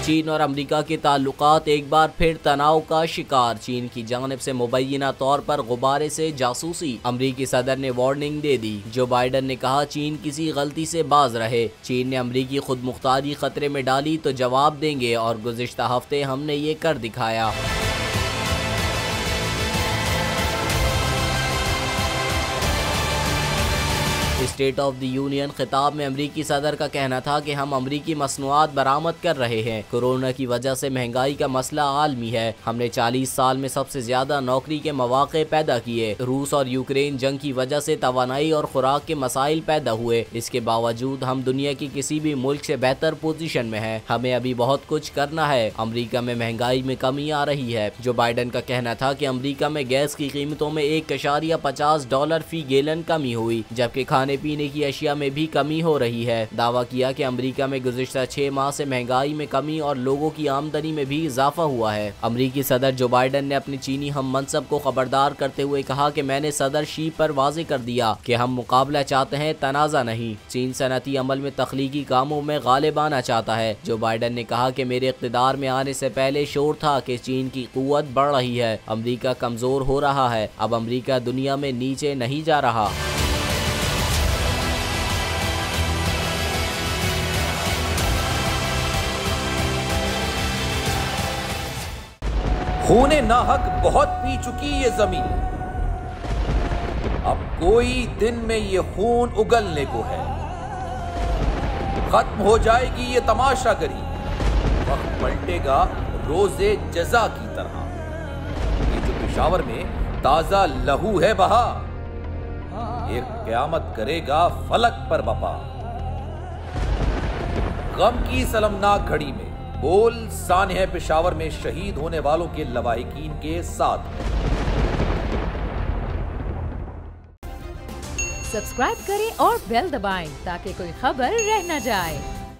चीन और अमेरिका के ताल्लुकात एक बार फिर तनाव का शिकार। चीन की जानिब से मुबैना तौर पर गुब्बारे से जासूसी। अमरीकी सदर ने वार्निंग दे दी। जो बाइडन ने कहा चीन किसी गलती से बाज रहे। चीन ने अमरीकी खुद मुख्तारी खतरे में डाली तो जवाब देंगे और गुज़िश्ता हफ्ते हमने ये कर दिखाया। स्टेट ऑफ द यूनियन खिताब में अमरीकी सदर का कहना था कि हम अमरीकी मसनूआत बरामद कर रहे हैं। कोरोना की वजह से महंगाई का मसला आलमी है। हमने 40 साल में सबसे ज्यादा नौकरी के मौके पैदा किए। रूस और यूक्रेन जंग की वजह से तवानाई और खुराक के मसाइल पैदा हुए। इसके बावजूद हम दुनिया की किसी भी मुल्क से बेहतर पोजीशन में हैं। हमें अभी बहुत कुछ करना है। अमरीका में महंगाई में कमी आ रही है। जो बाइडन का कहना था कि अमरीका में गैस की कीमतों में $1.50 फी गैलन कमी हुई, जबकि खाने पीने की अशिया में भी कमी हो रही है। दावा किया कि अमेरिका में गुज़िश्ता 6 माह से महंगाई में कमी और लोगों की आमदनी में भी इजाफा हुआ है। अमरीकी सदर जो बाइडन ने अपनी चीनी हम मनसब को खबरदार करते हुए कहा कि मैंने सदर शी पर वाज़ेह कर दिया कि हम मुकाबला चाहते हैं, तनाज़ा नहीं। चीन सनती अमल में तख्लीकी कामों में गालिब आना चाहता है। जो बाइडन ने कहा कि मेरे इक़्तिदार में आने से पहले शोर था कि चीन की कुव्वत बढ़ रही है, अमरीका कमजोर हो रहा है। अब अमरीका दुनिया में नीचे नहीं जा रहा। खूने नाहक बहुत पी चुकी ये जमीन, अब कोई दिन में ये खून उगलने को है। खत्म हो जाएगी ये तमाशागरी, वक्त पलटेगा रोजे जजा की तरह। ये जो पेशावर में ताजा लहू है बहा, एक क़यामत करेगा फलक पर बपा। गम की सलमनाक घड़ी में बोल सानह पेशावर में शहीद होने वालों के लवाहिकीन के साथ। सब्सक्राइब करें और बेल दबाएं ताकि कोई खबर रह न जाए।